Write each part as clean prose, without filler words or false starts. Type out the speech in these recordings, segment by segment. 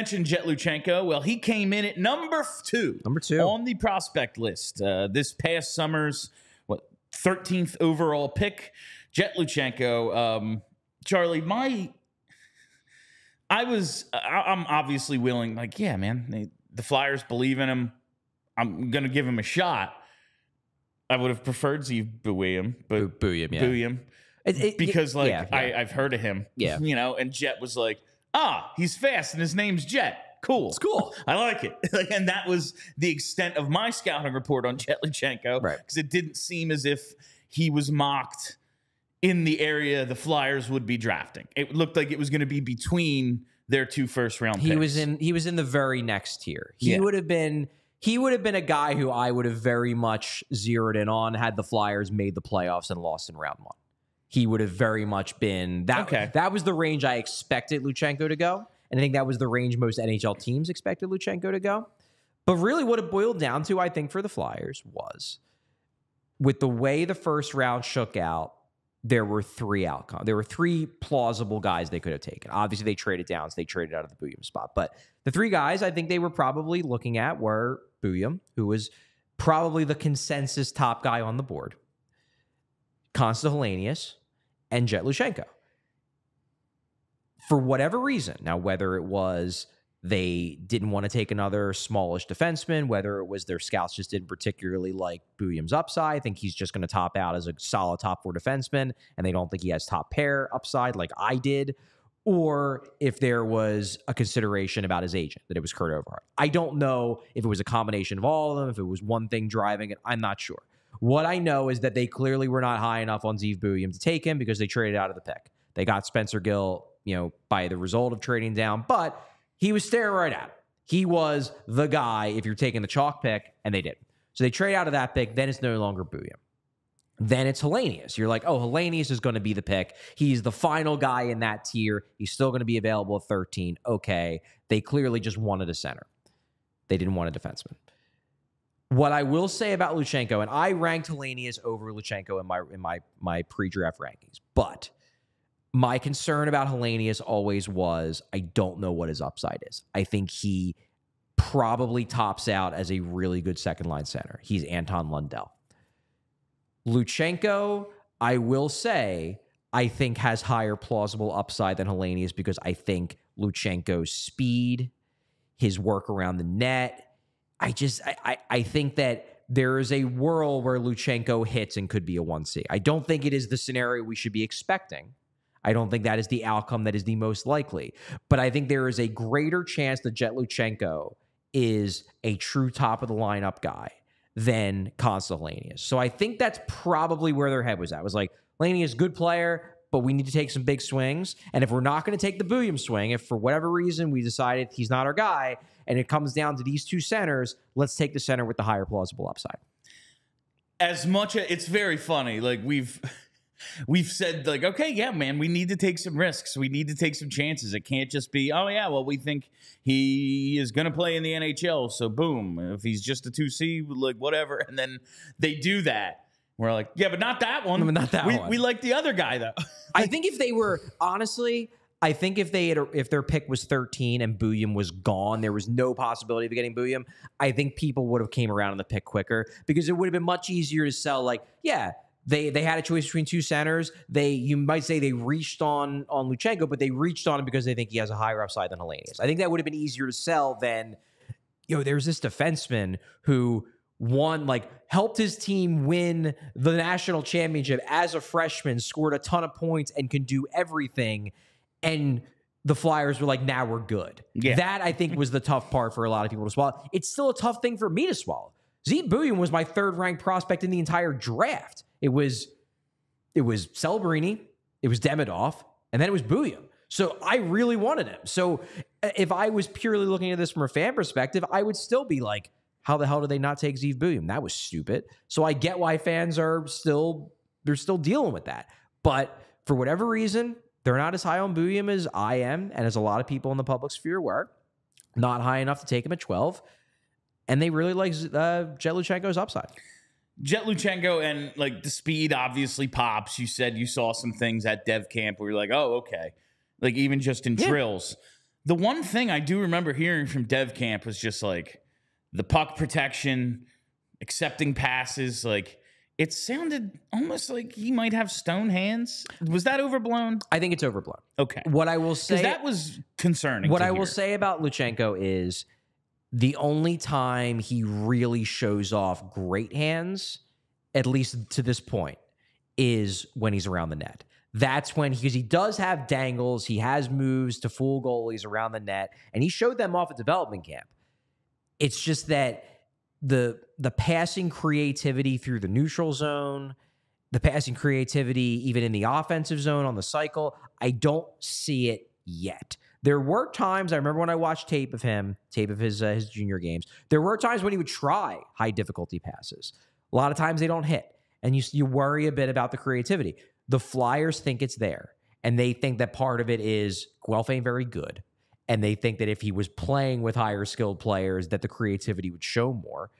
mentioned Jett Luchanko. Well, he came in at number two on the prospect list. This past summer's 13th overall pick, Jett Luchanko. Charlie, I'm obviously willing. Like, yeah, man, the Flyers believe in him. I'm gonna give him a shot. I would have preferred Zeev Buium, but Buium, because I've heard of him, and Jett was like, he's fast and his name's Jett. Cool. It's cool. I like it. And that was the extent of my scouting report on Jett Luchanko, right? Because it didn't seem as if he was mocked in the area the Flyers would be drafting. It looked like it was going to be between their 2 first-round picks. He was in the very next tier. He would have been a guy who I would have very much zeroed in on had the Flyers made the playoffs and lost in round 1. He would have very much been that. Okay. That was the range I expected Luchanko to go, and I think that was the range most NHL teams expected Luchanko to go. But really, what it boiled down to, I think, for the Flyers was, with the way the first round shook out, there were 3 outcomes. There were 3 plausible guys they could have taken. Obviously, they traded down, so they traded out of the Buium spot. But the 3 guys I think they were probably looking at were Buium, who was probably the consensus top guy on the board, Constantine Helenius, and Jett Luchanko. For whatever reason, now whether it was they didn't want to take another smallish defenseman, whether it was their scouts just didn't particularly like Buium's upside, I think he's just going to top out as a solid top 4 defenseman, and they don't think he has top pair upside like I did, or if there was a consideration about his agent, that it was Kurt Overhart. I don't know if it was a combination of all of them, if it was one thing driving it. I'm not sure. What I know is that they clearly were not high enough on Zeev Buium to take him because they traded out of the pick. They got Spencer Gill, by the result of trading down, but he was staring right at him. He was the guy if you're taking the chalk pick, and they did. So they trade out of that pick, then it's no longer Buium. Then it's Helenius. You're like, Helenius is going to be the pick. He's the final guy in that tier. He's still going to be available at 13. Okay. They clearly just wanted a center. They didn't want a defenseman. What I will say about Luchanko, and I ranked Helenius over Luchanko in my pre-draft rankings, but my concern about Helenius always was I don't know what his upside is. I think he probably tops out as a really good second-line center. He's Anton Lundell. Luchanko, I will say, I think has higher plausible upside than Helenius because I think Luchanko's speed, his work around the net, I think that there is a world where Luchanko hits and could be a 1C. I don't think it is the scenario we should be expecting. I don't think that is the outcome that is the most likely. But I think there is a greater chance that Jett Luchanko is a true top-of-the-lineup guy than Constantine Helenius. So I think that's probably where their head was at. It was like, Helenius, good player, but we need to take some big swings. And if we're not going to take the Buium swing, if for whatever reason we decided he's not our guy, and it comes down to these 2 centers, let's take the center with the higher plausible upside. As much as it's very funny, like we've said, like, okay, yeah, man, we need to take some risks. We need to take some chances. It can't just be, we think he is going to play in the NHL, so boom. If he's just a 2C, like whatever, and then they do that. We're like, yeah, but not that one. Not that one. We like the other guy, though. I think if they were, honestly, if their pick was 13 and Buium was gone, there was no possibility of getting Buium, I think people would have came around on the pick quicker because it would have been much easier to sell, like, yeah, They had a choice between 2 centers. You might say they reached on Luchanko, but they reached on him because they think he has a higher upside than Helenius. I think that would have been easier to sell than, there's this defenseman who helped his team win the national championship as a freshman, scored a ton of points, and can do everything. And the Flyers were like, now we're good. Yeah. That, I think, was the tough part for a lot of people to swallow. It's still a tough thing for me to swallow. Zeev Buium was my 3rd-ranked prospect in the entire draft. It was Celebrini, it was Demidov, and then it was Buium. So I really wanted him. So if I was purely looking at this from a fan perspective, I would still be like, how the hell did they not take Zeev Buium? That was stupid. So I get why fans are still dealing with that. But for whatever reason, they're not as high on Buium as I am, and as a lot of people in the public sphere were. Not high enough to take him at 12. And they really like Jett Luchanko's upside. Jett Luchanko, and like the speed obviously pops. You said you saw some things at Dev Camp where you're like, oh, okay. Like even just in drills. The one thing I do remember hearing from Dev Camp was just like the puck protection, accepting passes. Like it sounded almost like he might have stone hands. Was that overblown? I think it's overblown. Okay. What I will say, that was concerning. What I will say about Luchanko is the only time he really shows off great hands, at least to this point, is when he's around the net. That's when, because he does have dangles, he has moves to fool goalies around the net, and he showed them off at development camp. It's just that the passing creativity through the neutral zone, the passing creativity even in the offensive zone on the cycle, I don't see it yet. There were times, I remember when I watched tape of his junior games, there were times when he would try high difficulty passes. A lot of times they don't hit, and you worry a bit about the creativity. The Flyers think it's there, and they think that part of it is Guelph ain't very good, and they think that if he was playing with higher skilled players that the creativity would show more.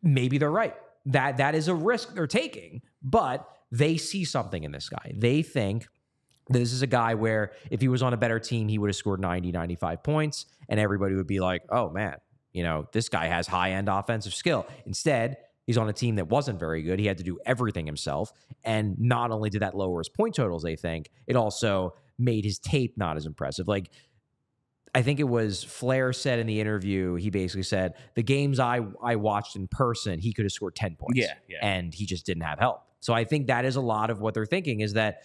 Maybe they're right. That is a risk they're taking, but they see something in this guy. They think that this is a guy where if he was on a better team, he would have scored 90, 95 points, and everybody would be like, oh, man, this guy has high-end offensive skill. Instead, he's on a team that wasn't very good. He had to do everything himself. And not only did that lower his point totals, they think, it also made his tape not as impressive. Like, I think it was Flair said in the interview, he basically said, the games I watched in person, he could have scored 10 points. Yeah. And he just didn't have help. So I think that is a lot of what they're thinking, is that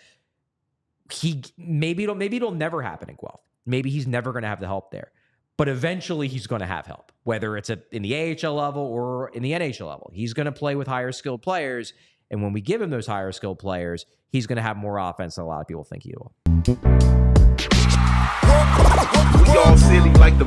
maybe it'll never happen in Guelph. Maybe he's never going to have the help there. But eventually he's going to have help, whether it's in the AHL level or in the NHL level. He's going to play with higher skilled players. And when we give him those higher skilled players, he's going to have more offense than a lot of people think he will. We all silly like the